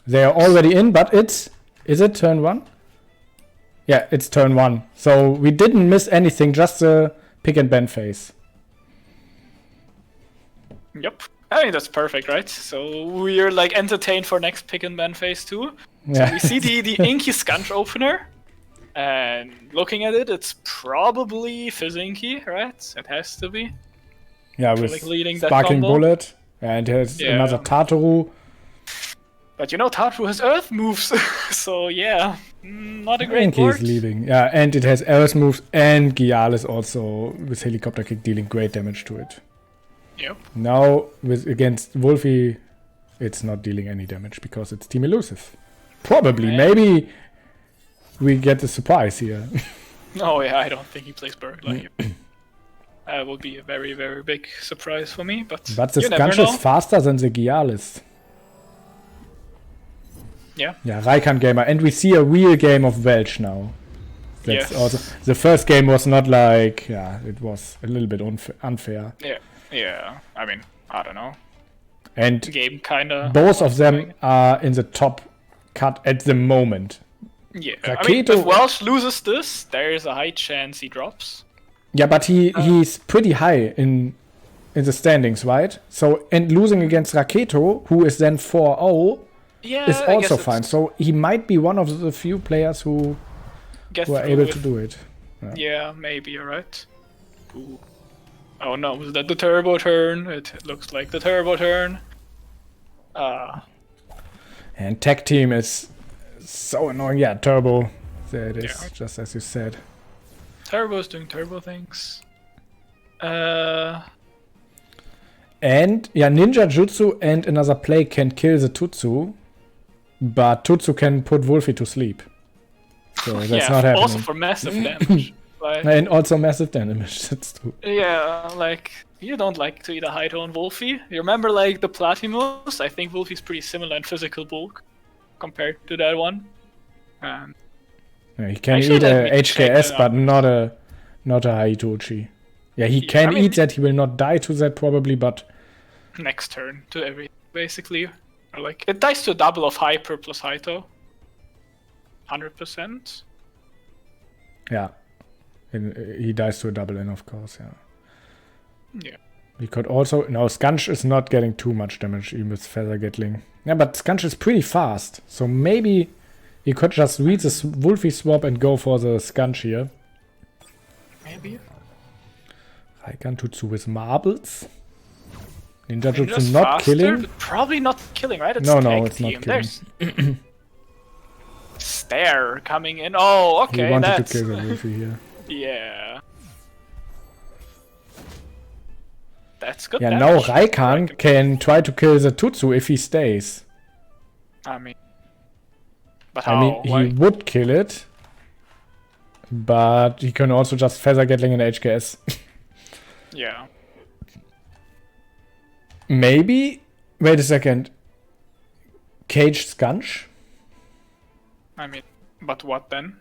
They are already in, but is it turn 1? Yeah, it's turn 1. So we didn't miss anything, just the pick and ban phase. Yep. I mean, that's perfect, right? So we're like entertained for next pick and ban phase 2. Yeah. So we see the Inky Scunch opener. And looking at it, it's probably Fizzinky, right? It has to be. Yeah, For, with like, leading that Sparking combo. Bullet. And there's another Tataru. But you know, Tataru has Earth moves. So yeah, not a great Inky board. is leaving. Yeah, and it has Earth moves, and Gial also with Helicopter Kick dealing great damage to it. Yep. Now, against Wolfie, it's not dealing any damage because it's Team Elusive. Probably, maybe we get a surprise here. Oh yeah, I don't think he plays Berg like you. That would be a very, very big surprise for me, but the you never Scunch know. is faster than the Gial is. Yeah. Yeah, Raikan Gamer. And we see a real game of Welsh now. That's also the first game was not like, it was a little bit unfair. Yeah. I mean, I don't know. And Game kinda. both of them are in the top cut at the moment. Yeah. Raketo, I mean, if Welsh loses this, there is a high chance he drops. Yeah, but he's pretty high in the standings, right? So, and losing against Raketo, who is then 4-0, is also fine. So he might be one of the few players who are able to do it. Yeah, maybe you're right. Ooh. Oh no, was that the turbo turn? It looks like the turbo turn. And tag team is so annoying. Yeah, turbo. There it is, just as you said. Turbo's doing turbo things. And Ninja Jutsu and another play can kill the Tutsu, but Tutsu can put Wolfie to sleep. So that's not happening. Also for massive damage. And also massive damage, that's true. Yeah, like, you don't like to eat a high tone Wolfie. You remember, like, the Platimus? I think Wolfie's pretty similar in physical bulk compared to that one. Yeah, he can eat a HKS, but not a Haitochi. Yeah, he can eat that. He will not die to that probably, but next turn to every basically, or like it dies to a double of Hyper plus Haito. 100%. Yeah, and he dies to a double in, of course. Yeah. He could also Scunch is not getting too much damage even with Feather Gatling. Yeah, but Scunch is pretty fast, so maybe he could just read the Wolfie swap and go for the Scunch here. Maybe. Raikan Tutsu with marbles. Ninja Jutsu not killing. Probably not killing, right? It's no, it's not killing. There's Stare coming in. Oh, okay. He wanted to kill the Wolfie here. Yeah. That's good. Yeah, damage. now Raikan can try to kill the Tutsu if he stays. I mean, but how? I mean, he would kill it, but he can also just Feather Gatling in HKS. Yeah. Maybe. Wait a second. Cage Scunch? I mean, but what then?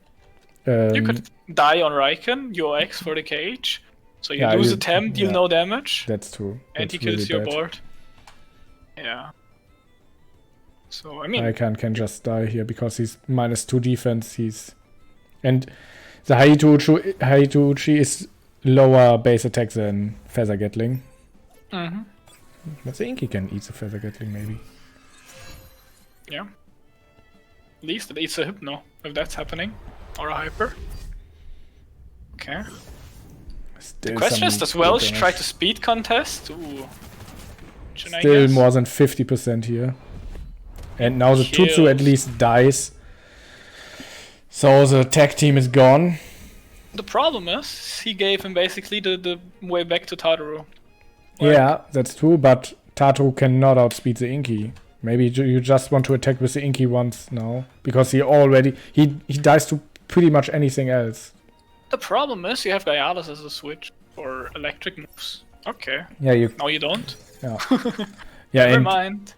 You could die on Raikan, your X for the cage. So you lose a Tem, deal no damage. That's true. And he kills your board. Yeah. So, I mean... Raikan can just die here because he's -2 defense. And the Haituchi is lower base attack than Feather Gatling. Mm-hmm. But the Inky can eat the Feather Gatling, maybe. Yeah. At least it eats a Hypno, if that's happening. Or a Hyper. Okay. Still the question is, does Welsh try to speed contest? Ooh. Still more than 50% here. And now the Tutsu at least dies. So the tag team is gone. The problem is, he gave him basically the way back to Tataru. Like, yeah, that's true, but Tataru cannot outspeed the Inky. Maybe you just want to attack with the Inky once now. Because he dies to pretty much anything else. The problem is, you have Gaialis as a switch for electric moves. Okay. Yeah, No, you don't. Yeah. Yeah. Never mind.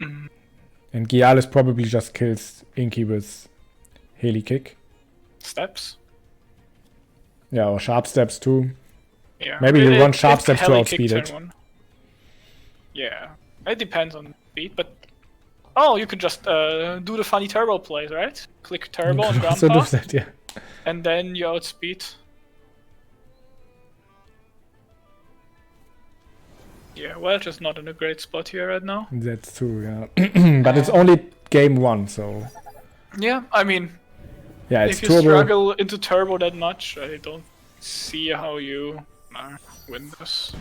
And Gialis probably just kills Inky with Heli Kick. Steps. Yeah, or Sharp Steps too. Yeah. Maybe you want Sharp Steps to outspeed it. Yeah. It depends on speed, but Oh, you could just do the funny turbo plays, right? Click turbo on Grandpa. So do that, yeah. And then you outspeed. Yeah, Welsh is not in a great spot here right now. That's true, yeah. But it's only game 1, so... Yeah, I mean... Yeah, it's if you turbo. struggle into turbo that much, I don't see how you win this.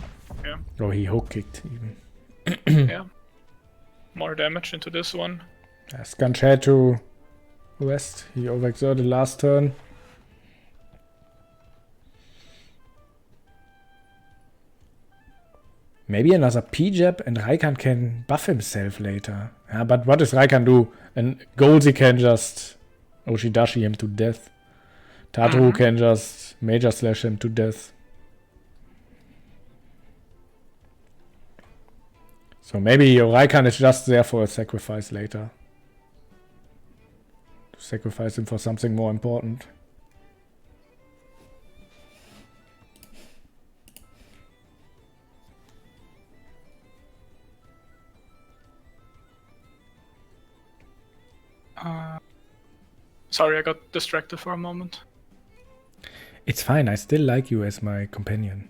Yeah. Oh, he hook kicked even. Yeah. More damage into this one. Skunch had to rest. He overexerted last turn. Maybe another P-jab and Raikan can buff himself later. Yeah, but what does Raikan do? And Goldsy can just Oshidashi him to death. Tataru can just Major Slash him to death. So maybe Raikan is just there for a sacrifice later. To sacrifice him for something more important. Sorry, I got distracted for a moment. It's fine, I still like you as my companion.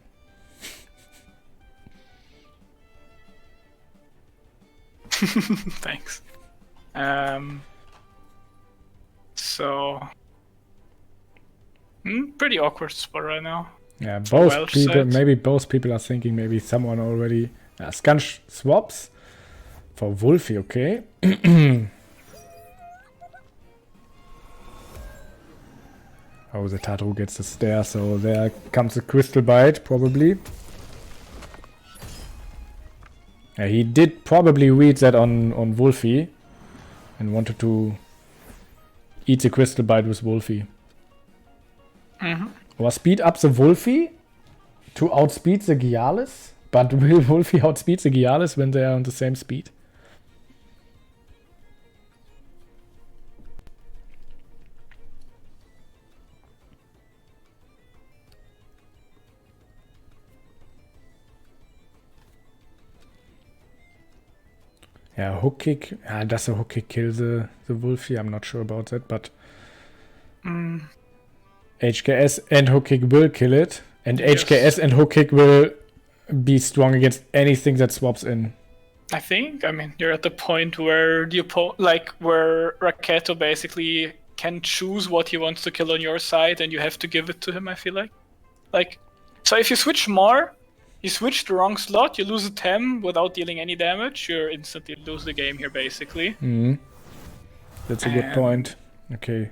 Thanks. So... pretty awkward spot right now. Yeah, both people, maybe both people are thinking maybe someone already... Skunch swaps for Wolfie, okay. Oh, the Tataru gets the stare, so there comes a Crystal Bite, probably. Yeah, he did probably read that on Wolfie and wanted to eat the Crystal Bite with Wolfie. Or speed up the Wolfie to outspeed the Gialis? But will Wolfie outspeed the Gialis when they are on the same speed? Yeah, hook kick. Does a hook kick kill the Wolfie? I'm not sure about that, but HKS and hook kick will kill it, and yes. HKS and hook kick will be strong against anything that swaps in. I think. I mean, you're at the point where where Raketo basically can choose what he wants to kill on your side, and you have to give it to him. I feel like, so if you switch more. You switch the wrong slot, you lose a Tem without dealing any damage, you instantly lose the game here, basically. That's a good point. Okay.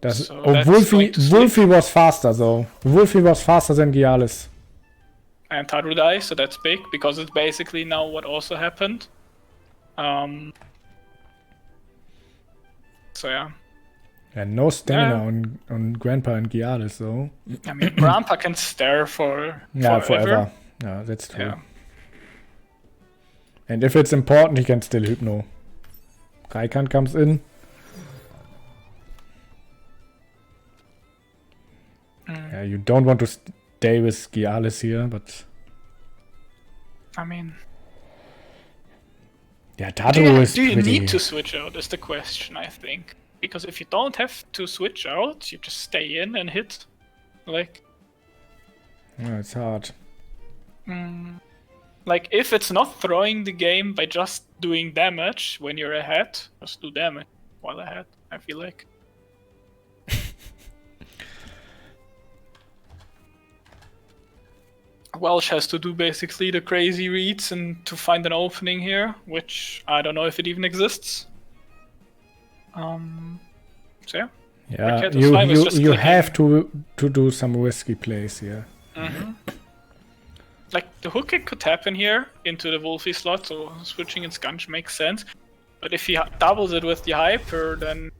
Wolfie was faster, though. Wolfie was faster than Gialis. And Tataru dies, so that's big, because it's basically now what also happened. So yeah. And no stamina on Grandpa and Gialis, though. I mean, Grandpa can stare forever. Forever. Yeah, that's true. Yeah. And if it's important, he can still Hypno. Raikan comes in. Yeah, you don't want to stay with Gialis here, but... I mean... Yeah, Tataru is Do you need to switch out, is the question, I think. Because if you don't have to switch out, you just stay in and hit. Like... Yeah, it's hard. Like, if it's not throwing the game by just doing damage when you're ahead, just do damage while ahead, I feel like. Welsh has to do basically the crazy reads and to find an opening here, which I don't know if it even exists. So yeah. Yeah, you have to do some risky plays here. Like the hook kick could happen here into the Wolfie slot, so switching in Skunch makes sense. But if he doubles it with the hyper, then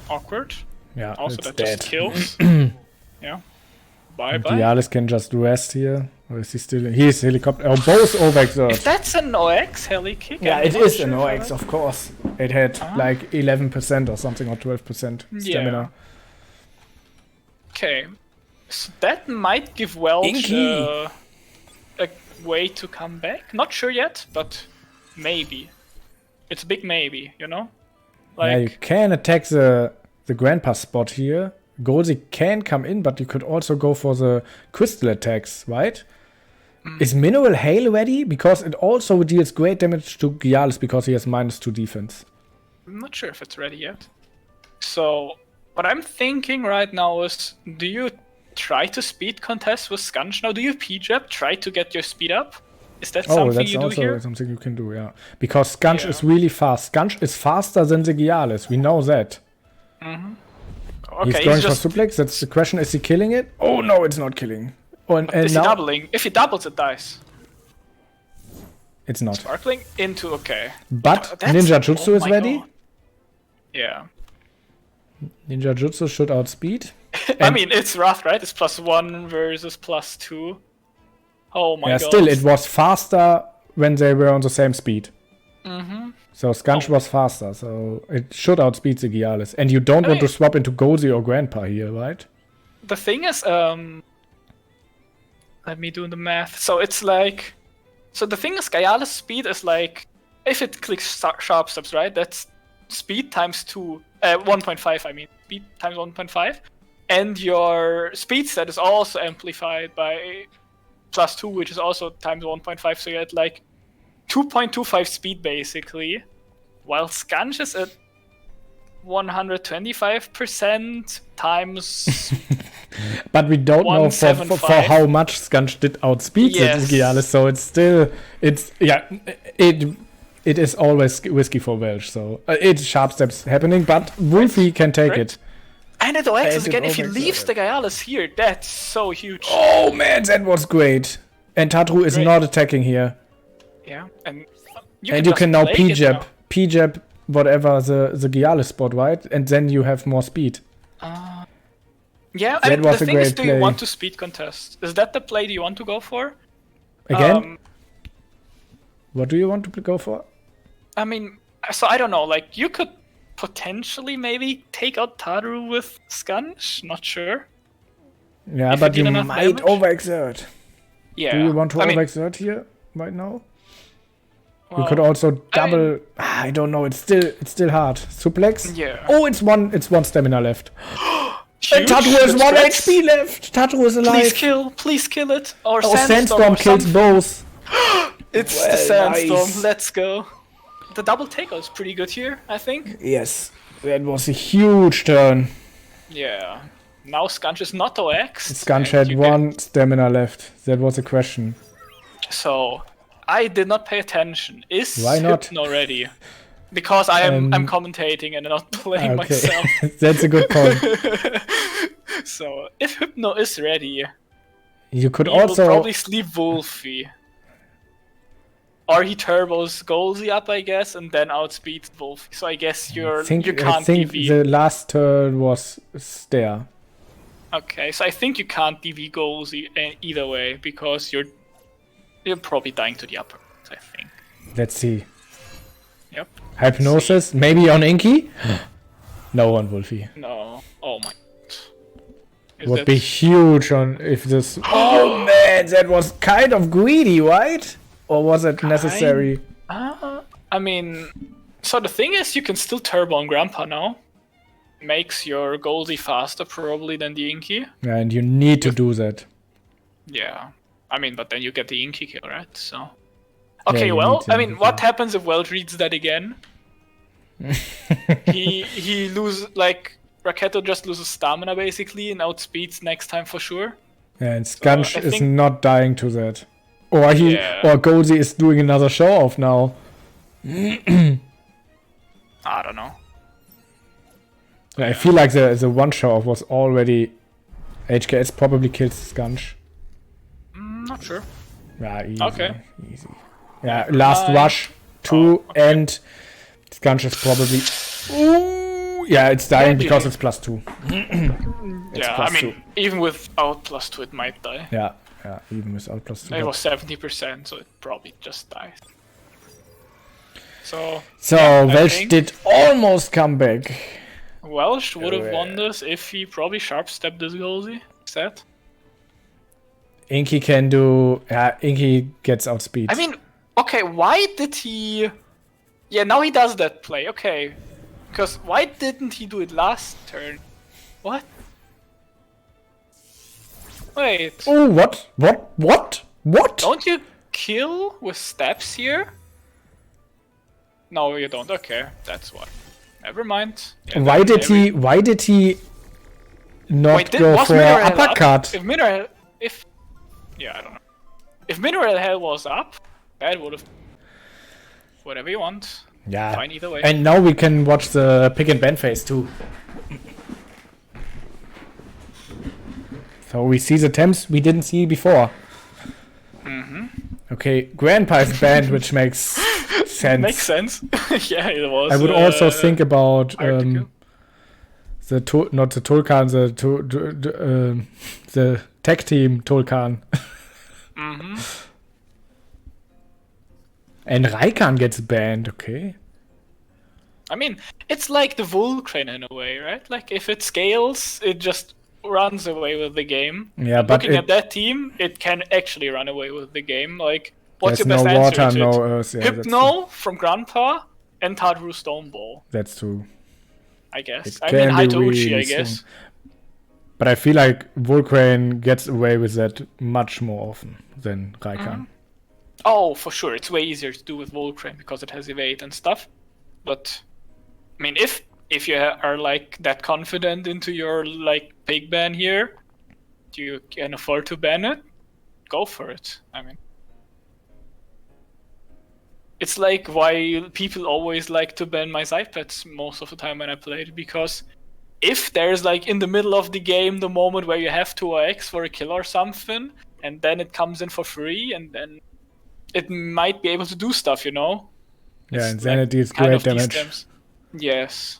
awkward. Yeah, also it's that dead. Just kills. Yeah. Bye. Gialis can just rest here. Or is he still? He is helicopter. Oh, both overexert. If that's an OX heli kick. Yeah, it is an OX, of course. It had like 11% or something, or 12% stamina. Okay, so that might give Welsh a way to come back. Not sure yet, but maybe. It's a big maybe, you know? Yeah, you can attack the grandpa spot here. Golzy can come in, but you could also go for the crystal attacks, right? Is Mineral Hail ready? Because it also deals great damage to Gialis because he has -2 defense. I'm not sure if it's ready yet. So, what I'm thinking right now is, do you try to speed contest with Skunch now? Do you P-Jab, try to get your speed up? Is that something you do here? That's also something you can do, yeah. Because Skunch is really fast. Skunch is faster than the Gialis, we know that. Okay, he's going for suplex, that's the question, is he killing it? Oh no, it's not killing. Oh, and is now he doubling? If he doubles, it dies. It's not. Sparkling into, okay. But Ninja Jutsu is ready. God. Yeah. Ninja Jutsu should outspeed. I mean, it's rough, right? It's +1 versus +2. Oh my god. Still, it was faster when they were on the same speed. So Skunch was faster, so it should outspeed the Gialis. And you don't want to swap into Golzy or Grandpa here, right? The thing is, let me do the math. So it's like, so the thing is, Gialis speed is like, if it clicks sharp steps, right? That's speed times 2, 1.5. I mean, speed times 1.5, and your speed stat is also amplified by +2, which is also times 1.5. So you get like 2.25 speed basically, while Skunch is at 125% times. But we don't know for how much Skunch did outspeed the Gialis, so it's still it is always risky for Welsh, so it's sharp steps happening, but Wolfie can take it. And it OXs again, if he leaves the Gialis here, that's so huge. Oh man, that was great. And Tatru is not attacking here. Yeah, and you can now P-Jab whatever the Gialis spot, right? And then you have more speed. Yeah, I mean, the thing is, do you want to speed contest? Is that the play you want to go for? Again? What do you want to go for? I mean, so I don't know, like, you could potentially maybe take out Taru with Skunch, not sure. Yeah, but you might overexert. Yeah. Do you want to overexert here right now? Well, you could also double. I don't know. It's still hard. Suplex. Yeah. Oh, it's one stamina left. And Tatu has 1 HP left. Tatu is alive. Please kill it. Or Sandstorm kills both. It's the Sandstorm. Nice. Let's go. The double takeout is pretty good here, I think. Yes, that was a huge turn. Yeah. Now Skunch is not OX. Skunch had 1 stamina left. That was a question. So, I did not pay attention. Is Why not? Hypno ready? Because I'm commentating and not playing myself. That's a good point. So, if Hypno is ready, you could will probably sleep Wolfie. Or he turbos Golzy up, I guess, and then outspeeds Wolfie. So I guess you can't I think DV. The last turn was Stare. Okay, so I think you can't DV Golzy either way, because you're probably dying to the upper, I think. Let's see. Yep. Hypnosis, maybe on Inky? No on Wolfie. No. Oh my god. Would be huge on if this. Oh man, that was kind of greedy, right? Or was it necessary? I mean, so the thing is, you can still turbo on Grandpa now. Makes your Goldy faster probably than the Inky. Yeah, and you need to do that. Yeah. I mean, but then you get the Inky kill, right? So. Okay, well, I mean, what happens if Welsh reads that again? he loses, like, Raketo just loses stamina basically and outspeeds next time for sure. Yeah, and Skunch is not dying to that. Or or Golzy is doing another show off now. I don't know. Yeah, I feel like the one show off was already HKS probably kills Skunch. Not sure. Yeah, easy. Okay. Easy. Yeah, last rush 2 and Skunch is probably. Ooh, yeah, it's dying because it's +2. Yeah, I mean, even without +2, it might die. Yeah, even without +2. It was 70%, so it probably just dies. So Welsh did almost come back. Welsh would have won this if he probably sharp stepped this Golzy instead. Inky can do. Yeah, Inky gets outspeed. I mean, Okay, why did he... Yeah, now he does that play, okay. Because why didn't he do it last turn? What? Wait. Oh, what? Don't you kill with steps here? No, you don't. Okay, that's why. Never mind. Yeah, Why did he not Wait, go was for Mineral Hell uppercut? up? Yeah, I don't know. If Mineral Hell was up, that would have... Whatever you want. Yeah. Fine either way. And now we can watch the pick and ban phase too. So we see the temps we didn't see before. Okay, Grandpa is banned, which makes sense. Makes sense. Yeah, it was. I would also think about article. not the Tulkan, the tech team Tulkan. And Raikan gets banned, okay. I mean, it's like the Volcrane in a way, right? Like, if it scales, it just runs away with the game. Yeah, and but looking at that team, it can actually run away with the game. Like, what's your there's best no answer water, to no it? earth. Yeah, Hypno from Grandpa and Tadru Stoneball, that's true. I guess. It I mean, can be Haitouchi, really I guess. But I feel like Volcrane gets away with that much more often than Raikan. Oh, for sure. It's way easier to do with Volcrane because it has evade and stuff. But, I mean, if you are like that confident into your like big ban here, you can afford to ban it, go for it. I mean, it's like why people always like to ban my side pets most of the time when I play it, because if there's like in the middle of the game the moment where you have 2x for a kill or something, and then it comes in for free, and then it might be able to do stuff, you know? Yeah, It's and Zanity is kind great of these damage. stems. Yes.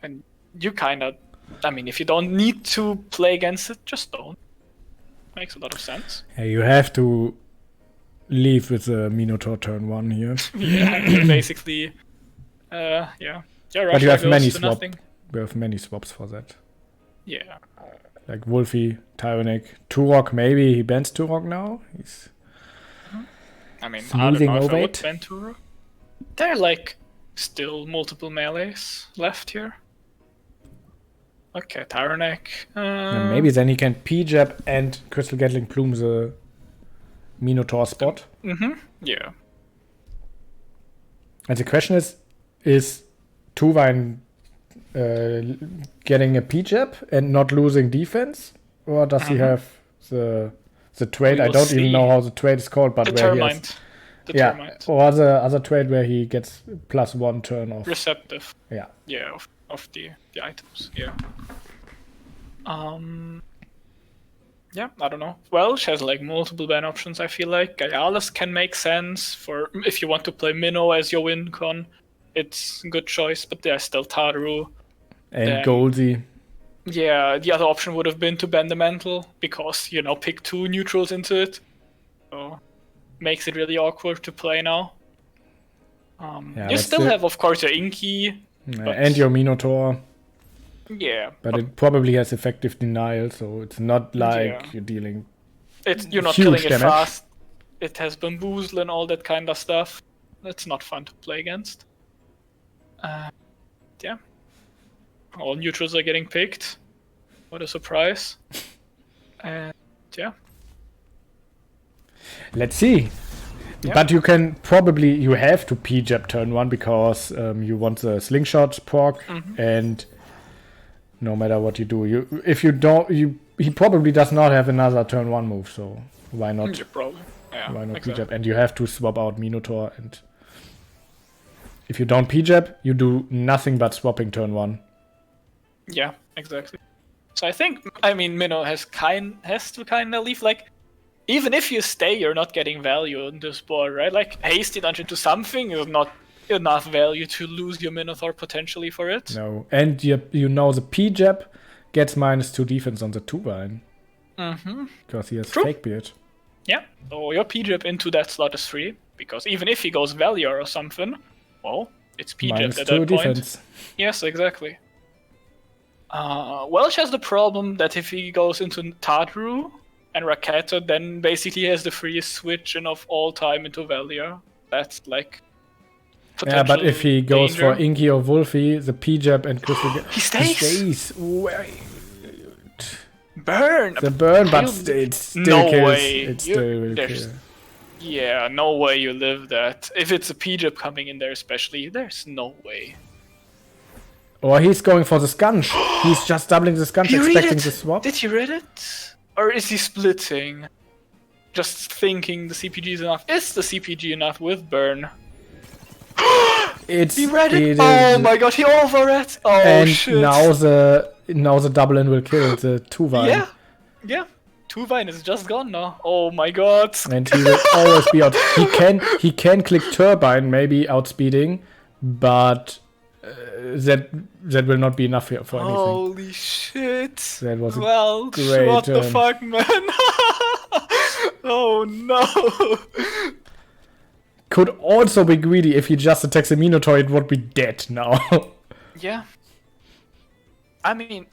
And you kind of... I mean, if you don't need to play against it, just don't. Makes a lot of sense. Yeah, you have to leave with the Minotaur turn 1 here. Yeah, basically... yeah. Yeah, But you have many swaps. We have many swaps for that. Yeah. Like Wolfie, Tyranic, Turok, maybe he bans Turok now. He's I mean, smoothing I don't know if over I would it. ban Turok. There are like still multiple melees left here. Okay, Tyranic. And maybe then he can P-Jab and Crystal Gatling Plume the Minotaur spot. Yeah. And the question is Tuvain getting a P-Jab and not losing defense? Or does he have the trade? We I will don't even see. know how the trade is called, but where he has, Determined. or the other trade where he gets +1 turn off. Receptive. Yeah. Yeah, of the items. Yeah. Yeah, I don't know. Welsh has like multiple ban options, I feel like. Gaialis can make sense for if you want to play Minnow as your win con. It's a good choice, but there's still Taru. And Then- Goldsy. Yeah, the other option would have been to ban the Mantle, because, you know, pick 2 neutrals into it. So, makes it really awkward to play now. Yeah, you but still have, of course, your Inky. But- And your Minotaur. Yeah, But it probably has effective denial, so it's not like Yeah. you're dealing. you're not huge killing it damage. fast. It has bamboozle and all that kind of stuff. That's not fun to play against. Yeah. All neutrals are getting picked. What a surprise. And yeah. Let's see. Yeah. But you can probably, you have to P-Jab turn 1 because you want the slingshot proc, and no matter what you do, if you don't, he probably does not have another turn 1 move, so why not? Yeah, probably. Yeah, Why not exactly. P-Jab? And you have to swap out Minotaur, and if you don't P-Jab, you do nothing but swapping turn 1. Yeah, exactly. So I think, I mean, Minnow has to kind of leave, like, even if you stay, you're not getting value on this board, right? Like, hasty dungeon to something is not enough value to lose your Minotaur potentially for it. No, and you know the P-Jab gets -2 defense on the 2-line. Because he has True. Fake Beard. Yeah, so your P-Jab into that slot is free, because even if he goes Valior or something, well, it's P-Jab at -2 that point. defense. Yes, exactly. Welsh has the problem that if he goes into Tadru and Raketo, then basically he has the freest switch in of all time into Valior. That's like. Yeah, but if he goes danger. for Inky or Wolfie, the P-Jab and Crystal... He stays. He stays. Wait. Burn. The burn, but it still no kills. way. It still will kill. Yeah, no way you live that. If it's a P-Jab coming in there especially, there's no way. Or he's going for the Scunch. He's just doubling the Scunch, expecting the swap. Did he read it? Or is he splitting? Just thinking the CPG is enough. Is the CPG enough with burn? He read it. Oh my god, he overread. Oh and shit. now the double in will kill the 2-Vine. Yeah. 2-Vine is just gone now. Oh my god. And he will always be out. He can click Turbine, maybe outspeeding, but that will not be enough here for anything. Holy shit. That was a great what the fuck, man. Oh no. Could also be greedy. If he just attacks the Minotaur, it would be dead now. Yeah. I mean,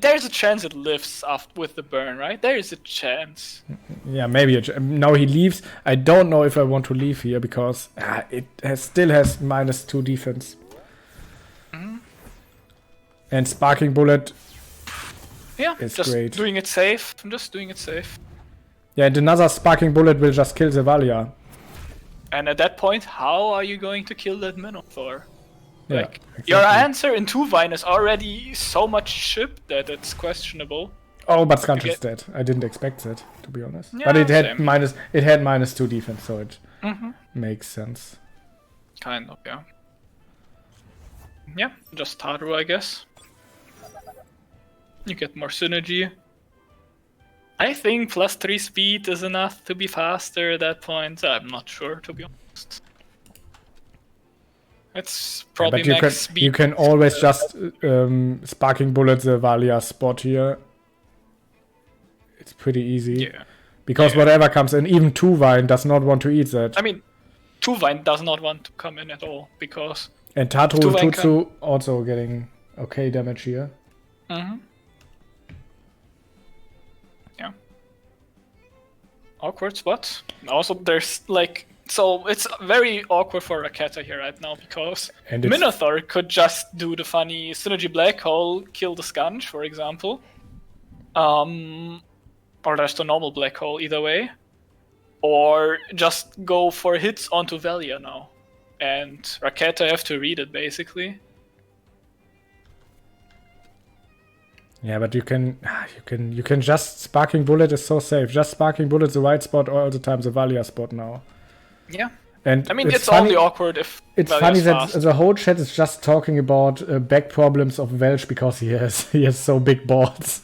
there's a chance it lives after with the burn, right? There is a chance. Yeah, maybe. Now he leaves. I don't know if I want to leave here because it still has -2 defense. And Sparking Bullet. Yeah, is just great. doing it safe. I'm just doing it safe. Yeah, and another Sparking Bullet will just kill the Valia. And at that point, how are you going to kill that Minotaur? Yeah, Like, exactly. your answer in 2-Vine is already so much shipped that it's questionable. Oh, but Scunch is dead. I didn't expect that, to be honest. Yeah, but it had same. -2 defense, so it makes sense. Kind of, yeah. Yeah, just Taru, I guess. You get more synergy. I think +3 speed is enough to be faster at that point. I'm not sure, to be honest. It's probably but max speed. you can always just Sparking Bullet the Valia spot here. It's pretty easy. Yeah. Because whatever comes in, even 2-Vine does not want to eat that. I mean, 2-Vine does not want to come in at all, because... And Tatu and Tutsu also getting okay damage here. Yeah. Awkward spot. Also, there's like... So, it's very awkward for Raketo here right now, because Minotaur could just do the funny Synergy Black Hole, kill the Scunch, for example. Or there's the normal Black Hole, either way. Or just go for hits onto Valia now. And Raketo have to read it, basically. Yeah, but you can just Sparking Bullet is so safe. Just Sparking Bullet the right spot all the time, the Valia spot now. Yeah. And I mean, it's only awkward if it's Valia's funny that fast. the whole chat is just talking about back problems of Welsh because he has so big balls.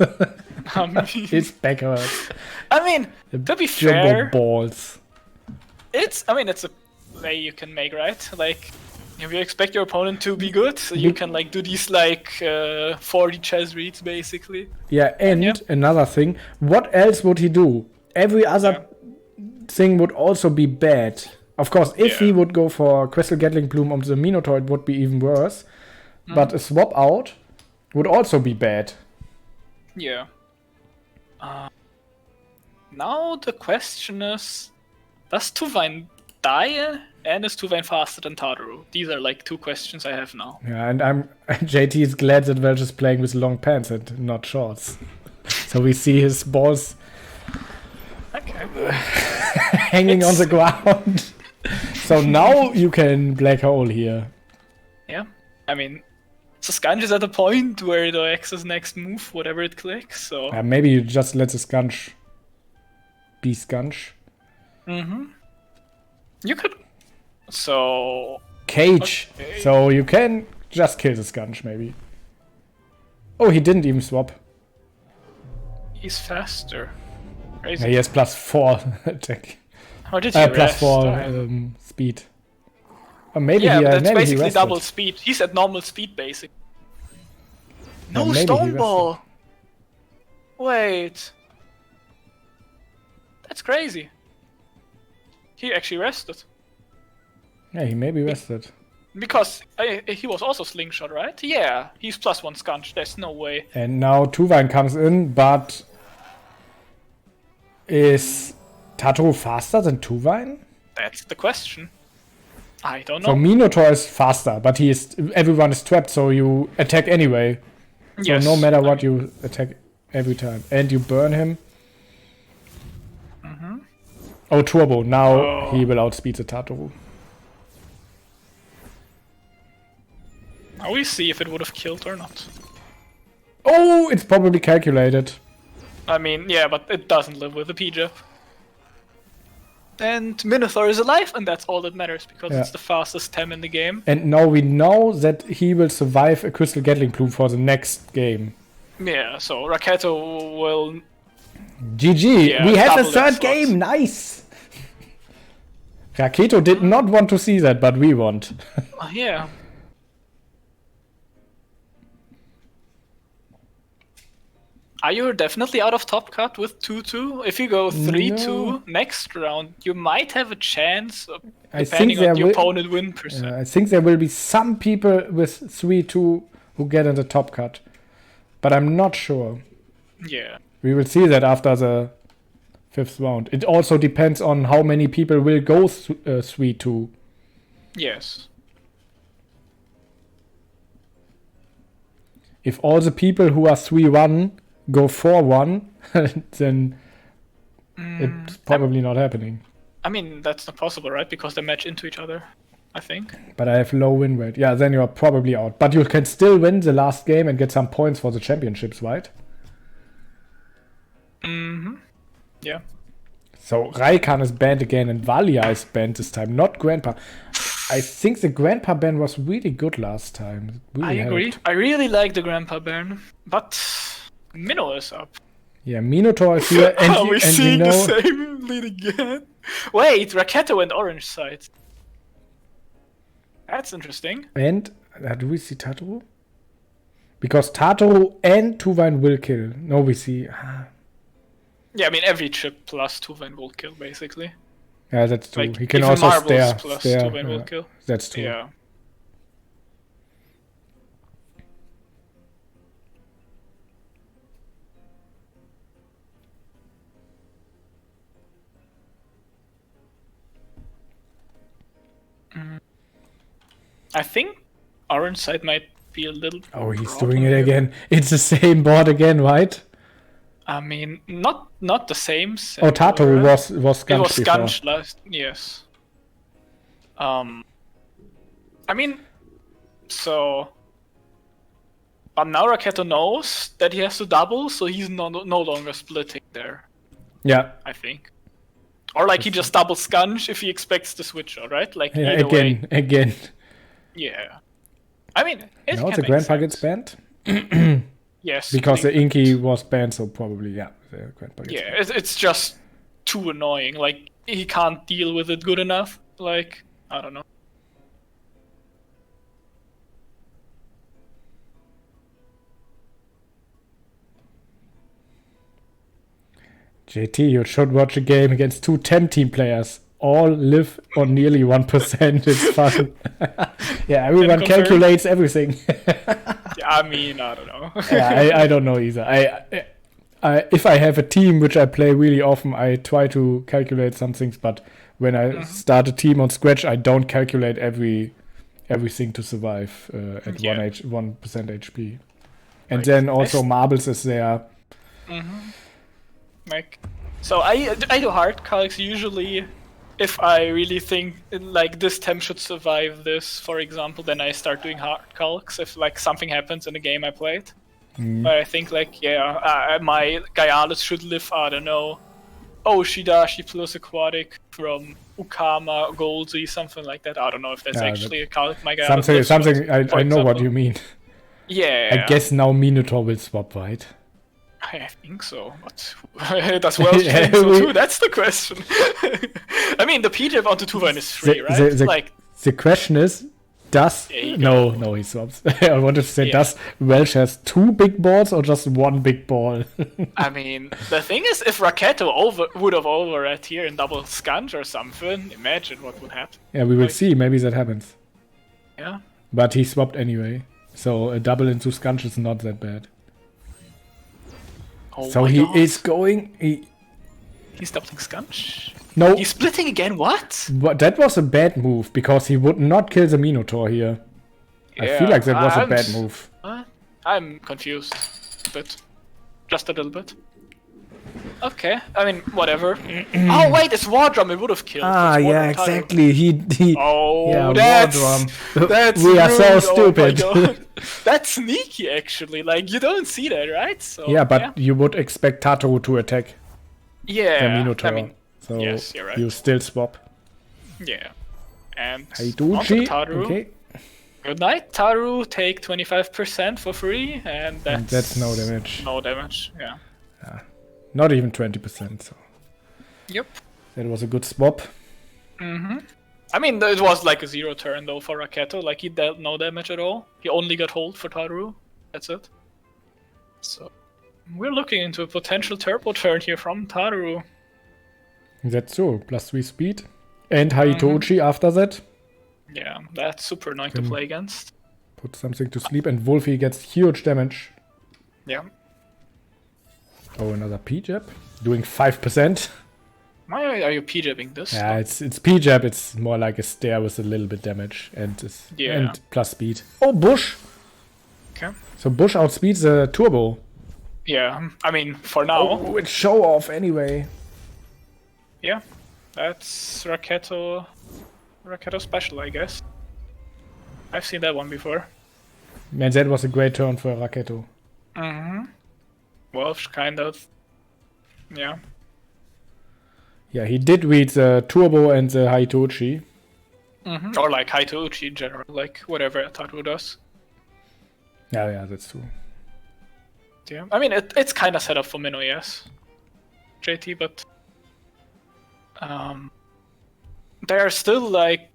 His back hurts. I mean, to be fair, balls. It's a way you can make, right? Like, if you expect your opponent to be good, you can like do these like 40 chess reads basically. Yeah, and another thing, what else would he do? Every other thing would also be bad. Of course, if he would go for Crystal Gatling Bloom on the Minotaur, it would be even worse. But a swap out would also be bad. Yeah. Now the question is, does 2-Vine die? And is 2-Vine faster than Tadaru? These are like two questions I have now. Yeah, and JT is glad that Welsh is playing with long pants and not shorts. So we see his balls hanging on the ground. So now you can Black Hole here. Yeah, I mean, so Scunch is at a point where it'll access next move, whatever it clicks, so... Maybe you just let the Scunch be Scunch. You could... So... Cage! Okay. So you can just kill the Scunch, maybe. Oh, he didn't even swap. He's faster. Crazy. Yeah, he has +4 attack. How did he rest? +4 speed. Or maybe that's maybe basically double speed. He's at normal speed, basically. No Stone Ball! Wait. That's crazy. He actually rested. Yeah, he maybe rested. Because he was also Slingshot, right? Yeah, he's +1 Scunch. There's no way. And now 2-Vine comes in, but... Is Tato faster than 2-Vine? That's the question. I don't know. So Minotaur is faster, but everyone is trapped, so you attack anyway. So no matter what, you attack every time. And you burn him. Oh, Turbo. Now he will outspeed the Tataru. Now we see if it would have killed or not. Oh, it's probably calculated. I mean, yeah, but it doesn't live with the PJEP. And Minotaur is alive, and that's all that matters, because it's the fastest Tem in the game. And now we know that he will survive a Crystal Gatling Plume for the next game. Yeah, so Raketo will... GG! Yeah, we have a third game! Nice! Raketo did not want to see that, but we want. Yeah. Are you definitely out of top cut with 2-2? If you go 3-2 next round, you might have a chance, depending on the opponent win percent. I think there will be some people with 3-2 who get in the top cut. But I'm not sure. Yeah. We will see that after the 5th round. It also depends on how many people will go 3-2. Yes. If all the people who are 3-1 go 4-1, then it's probably not happening. I mean, that's not possible, right? Because they match into each other, I think. But I have low win rate. Yeah, then you're probably out. But you can still win the last game and get some points for the championships, right? Yeah. So Raikan is banned again and Valia is banned this time, not Grandpa. I think the Grandpa ban was really good last time. Really I agree. I really like the Grandpa ban, but Minnow is up. Yeah, Minotaur is here. And are we seeing the same lead again? Wait, Raketo and Orange side. That's interesting. And do we see Tataru? Because Tataru and Tuvain will kill. No, we see... Yeah, I mean, every chip plus Tuvain will kill, basically. Yeah, that's true. Like, he can also stare. Plus Tuvain will kill. That's true. Yeah. I think Orange side might be a little... Oh, he's doing it again. It's the same board again, right? I mean, not the same. Oh, Tataru was Skunch before. It was Skunch last, yes. I mean, so... But now Raketo knows that he has to double, so he's no longer splitting there. Yeah. I think. Or like he just doubles Skunch if he expects the switch, right? Like yeah, again. Yeah. I mean, it no, can the Grandpa gets banned? Yes. Because the Inky was banned, so probably, yeah. The Grandpa gets banned. It's just too annoying. Like, he can't deal with it good enough. Like, I don't know. JT, you should watch a game against 2 Temtem players. All live on nearly 1%. It's fun. Yeah, everyone calculates everything. Yeah, I mean, I don't know. Yeah, I don't know either. If I have a team which I play really often, I try to calculate some things. But when I start a team on Scratch, I don't calculate everything to survive at 1% HP. And then also Marbles is there. Like, so I do hard calcs usually. If I really think like this Tem should survive this, for example, then I start doing hard calcs. If like something happens in the game I played, but I think like my Gaialis should live. I don't know, Oshidashi plus Aquatic from Ukama, Goldsy, something like that. I don't know if that's actually a calc. My Gaialis something I know what you mean. Yeah. I guess now Minotaur will swap, right? I think so, but does Welsh think so too? That's the question. I mean, the PJEP onto Tuvain is free, right? The question is, does... No, he swaps. I wanted to say, does Welsh has 2 big balls or just 1 big ball? I mean, the thing is, if Raketo would have overread here and double Skunch or something, imagine what would happen. Yeah, we will see. Maybe that happens. Yeah. But he swapped anyway, so a double into Skunch is not that bad. Oh so he is going... He's doubling Skunch? No. He's splitting again, what? But that was a bad move, because he would not kill the Minotaur here. Yeah, I feel like that was a bad move. I'm confused. But just a little bit. Okay, I mean, whatever. Oh wait, it's War Drum, it would have killed. Yeah, exactly. Oh, yeah, that's we are so stupid. Oh that's sneaky, actually. Like, you don't see that, right? So, yeah, but you would expect Tataru to attack the Minotaur. I mean, so yes, you're right. you still swap. Yeah. And Haiduchi, Taru. okay. Good night, Taru. Take 25% for free, and that's no damage. No damage, yeah. Not even 20%, so. Yep. That was a good swap. I mean, it was like a 0 turn though for Raketo. Like, he dealt no damage at all. He only got hold for Taru. That's it. So, we're looking into a potential turbo turn here from Taru. That's true. +3 speed. And Haiduchi after that. Yeah, that's super annoying to play against. Put something to sleep, and Wolfie gets huge damage. Yeah. Oh, another P-jab. Doing 5%. Why are you P-jabbing this? Yeah, it's P-jab. It's more like a stare with a little bit damage and plus speed. Oh, Bush! Okay. So Bush outspeeds the Turbo. Yeah, I mean, for now. Oh, it's show off anyway. Yeah, that's Raketo special, I guess. I've seen that one before. Man, that was a great turn for Raketo. Welsh, kind of. Yeah. Yeah, he did read the Turbo and the Haiduchi. Or like Haiduchi in general, like whatever Taru does. Yeah, that's true. Yeah, I mean, it's kind of set up for Minnow, yes. JT, but... there are still like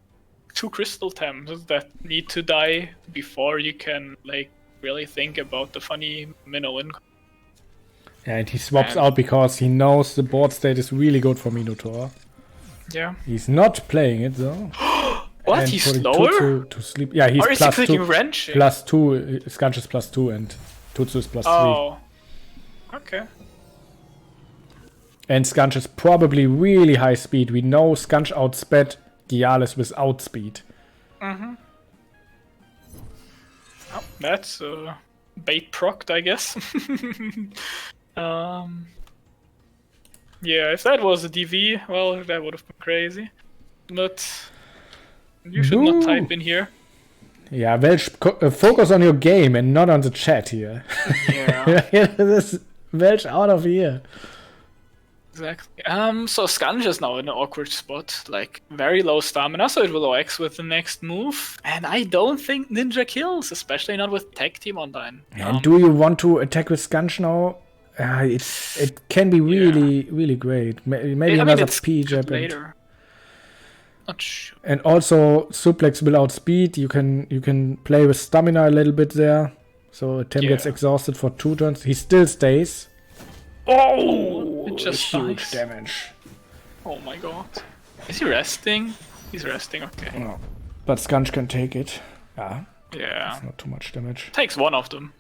2 Crystal Tems that need to die before you can like really think about the funny Minnow win. Yeah, and he swaps out because he knows the board state is really good for Minotaur. Yeah. He's not playing it though. What? And He's putting slower? Tutsu to sleep. Yeah, he's or is plus he clicking 2. wrenching? +2. Scanch is +2 and Tutsu is +3. Oh. Okay. And Scanch is probably really high speed. We know Scanch outsped Gialis without speed. Oh, that's bait procced, I guess. Yeah, if that was a DV, well, that would have been crazy. But you should not type in here. Yeah, Welsh, focus on your game and not on the chat here. Yeah. This Welsh out of here. Exactly. So Scanch is now in an awkward spot, like very low stamina, so it will OX with the next move. And I don't think Ninja kills, especially not with Tag Team online. And do you want to attack with Scanch now? It can be really great. Maybe another P-jab later. Not sure. And also suplex will outspeed. You can play with stamina a little bit there. So Tem gets exhausted for 2 turns. He still stays. Oh, it just huge damage. Oh my god. Is he resting? He's resting, okay. No. But Scanch can take it. Yeah. It's not too much damage. Takes one of them.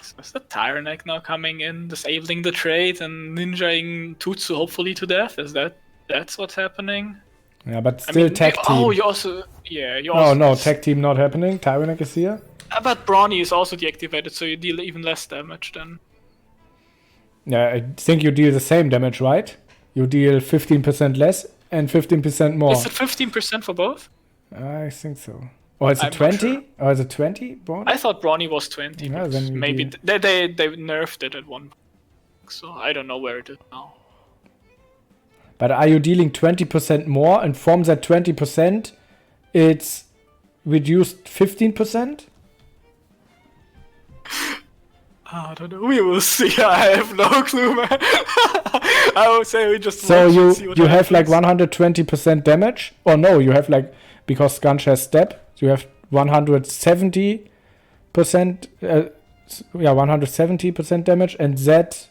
So is the Tyrannek now coming in, disabling the trade and ninjaing Tutsu hopefully to death? That's what's happening? Yeah, but still tag team. Oh, you also... No, tag team not happening. Tyrannek is here. But Brawny is also deactivated, so you deal even less damage then. Yeah, I think you deal the same damage, right? You deal 15% less and 15% more. Is it 15% for both? I think so. Or is it 20? Sure. Or is it 20? Brawny? I thought Brawny was 20. Yeah, then maybe they nerfed it at one point. So I don't know where it is now. But are you dealing 20% more, and from that 20%, it's reduced 15%? I don't know. We will see. I have no clue, man. I would say we just. So you have like 120% damage, or no? You have like, because Scanch has step, you have 170%. 170% damage, and that.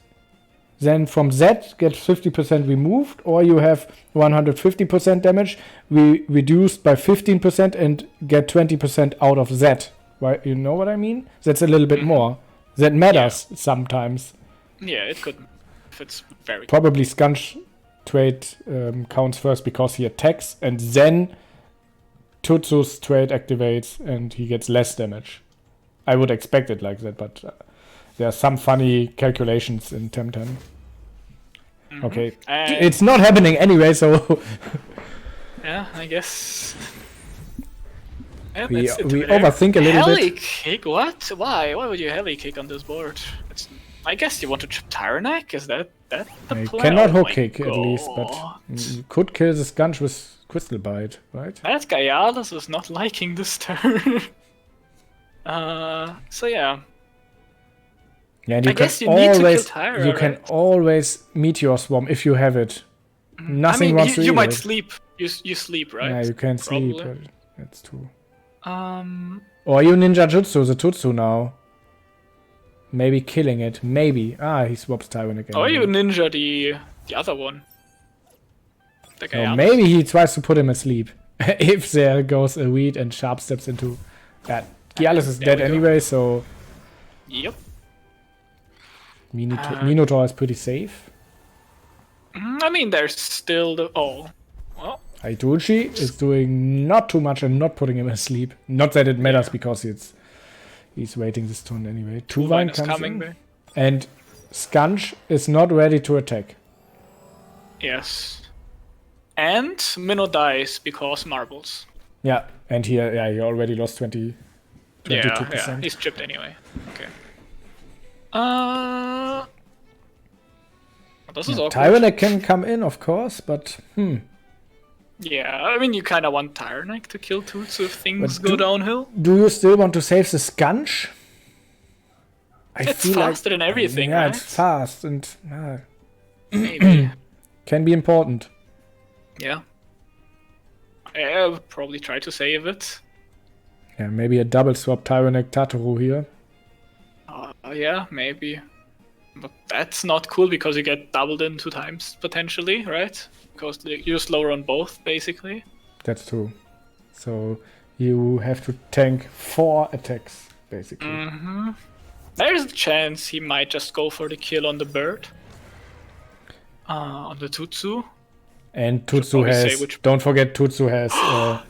Then from that gets 50% removed, or you have 150% damage reduced by 15% and get 20% out of that. Right? You know what I mean? That's a little bit more. That matters sometimes. Yeah, it could. It's very probably Skunch trade counts first because he attacks, and then Tutsu's trade activates and he gets less damage. I would expect it like that, but there are some funny calculations in Temtem. Okay, it's not happening anyway, so yeah, I guess. Yeah, we overthink a little heli bit. Kick? What? Why? Why would you heli kick on this board? I guess you want to chip Tyrannek? Is that the plan? You cannot hook kick at least, but you could kill the Skunch with Crystal Bite, right? That Gaialis is not liking this turn. So yeah. Yeah, and I guess you need to kill Tyra, you can always Meteor Swarm if you have it. Nothing wants to you eat might it. sleep. You sleep, right? Yeah, you can sleep. Probably. But that's true. Or you Ninja Jutsu the Tutsu now. Maybe killing it. Maybe. He swaps Tywin again. Or you Ninja the other one. The guy maybe he tries to put him asleep. If there goes a read and Sharp steps into that. Gialis is dead anyway, so... Yep. Minotaur is pretty safe. I mean, there's still the... Oh. Well. Haituchi is doing not too much and not putting him asleep. Not that it matters because he's waiting this turn anyway. Two-Vine comes in. Back. And Skunch is not ready to attack. Yes. And Minnow dies because marbles. Yeah, and he already lost 22%. Yeah, he's chipped anyway. Okay. This is awkward. Tyrannek can come in, of course, but Yeah, I mean, you kind of want Tyrannek to kill Tutsu if things go downhill. Do you still want to save the Skunch? It's faster than everything, yeah, right? It's fast and maybe can be important. Yeah. I would probably try to save it. Yeah, maybe a double swap Tyrannek Tataru here. Yeah, maybe. But that's not cool because you get doubled in 2 times potentially, right? Because you're slower on both, basically. That's true. So you have to tank 4 attacks, basically. There's a chance he might just go for the kill on the bird. On the Tutsu. And Tutsu has... Don't forget Tutsu has...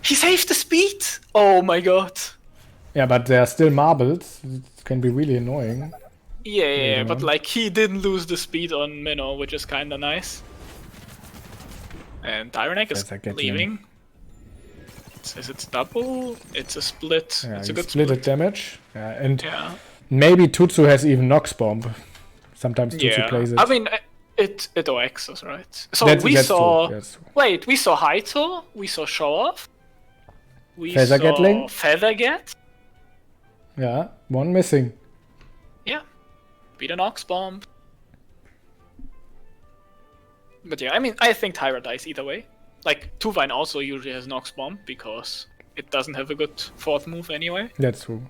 he saved the speed! Oh my god. Yeah, but there are still marbles. It can be really annoying. Yeah, but like he didn't lose the speed on Minnow, which is kinda nice. And Tyrannek is leaving. Is it double? It's a split. Yeah, it's a good split. Damage. Yeah, and maybe Tutsu has even Nox Bomb. Sometimes Tutsu plays it. I mean, it OXs, right? So we saw... Wait, we saw Haito, we saw Show Off. We saw Featherget. Yeah, one missing. Yeah. Beat a Nox Bomb. But yeah, I mean, I think Tyra dies either way. Like, Two-Vine also usually has Nox Bomb because it doesn't have a good 4th move anyway. That's true.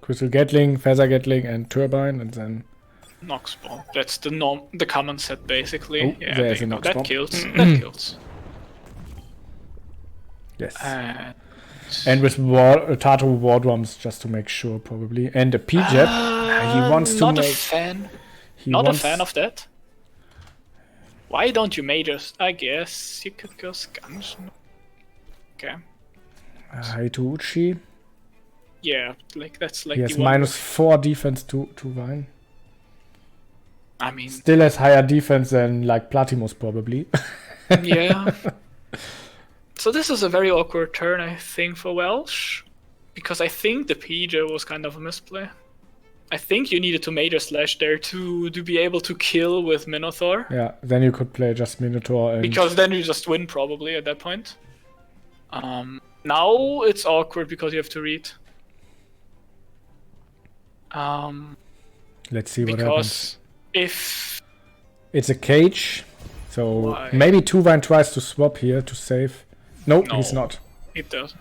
Crystal Gatling, Feather Gatling, and Turbine, and then... Nox Bomb. That's the common set, basically. Oh, yeah, there's a Nox Bomb. That kills. That kills. Yes. And with Tato War Drums, just to make sure, probably. And a P-Jab. He wants to make... Not a fan of that. Why don't you majors? I guess you could go Skunch. Okay. Haituchi. Yeah, like that's like... He has -4 defense to Vine. I mean... Still has higher defense than, like, Platimus, probably. Yeah. So this is a very awkward turn, I think, for Welsh. Because I think the PJ was kind of a misplay. I think you needed to Major Slash there to be able to kill with Minotaur. Yeah, then you could play just Minotaur. And... Because then you just win, probably, at that point. Now it's awkward because you have to read. Let's see what happens. Because if... It's a cage, so maybe Two-Vine tries to swap here to save. No, he's not. It doesn't.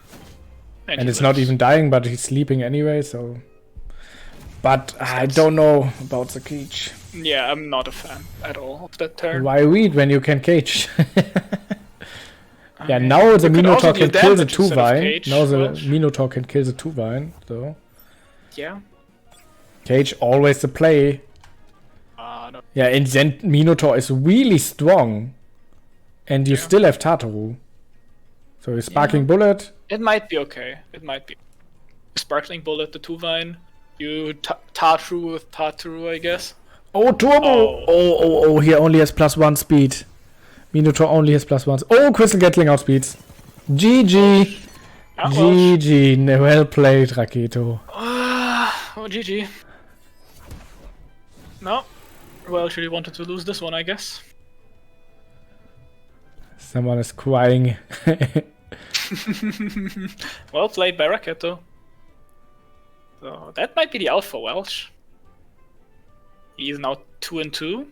And it's not even dying, but he's sleeping anyway, so... But I don't know about the cage. Yeah, I'm not a fan at all of that turn. Why read when you can cage? Yeah, now the Minotaur can kill the Two-Vine. Now the Minotaur can kill the Two-Vine, so... Yeah. Cage, always the play. no. Yeah, and then Minotaur is really strong. And you still have Tataru. So a Sparkling Bullet. It might be okay. It might be. Sparkling Bullet, the 2-Vine. You Tataru with Tataru, I guess. Oh, Turbo! Oh, he only has +1 speed. Minotaur only has +1. Oh, Crystal Gatling outspeeds. GG. GG. Well played, Raketo. Oh, GG. No. Well, she wanted to lose this one, I guess. Someone is crying. Well played by Raketo. So that might be the Alpha Welsh. He's now 2-2.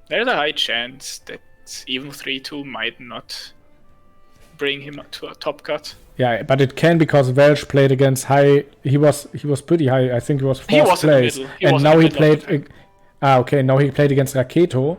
There's a high chance that even 3-2 might not bring him to a top cut. Yeah, but it can because Welsh played against high. He was pretty high. I think he was fourth place, and now he played. Now he played against Raketo,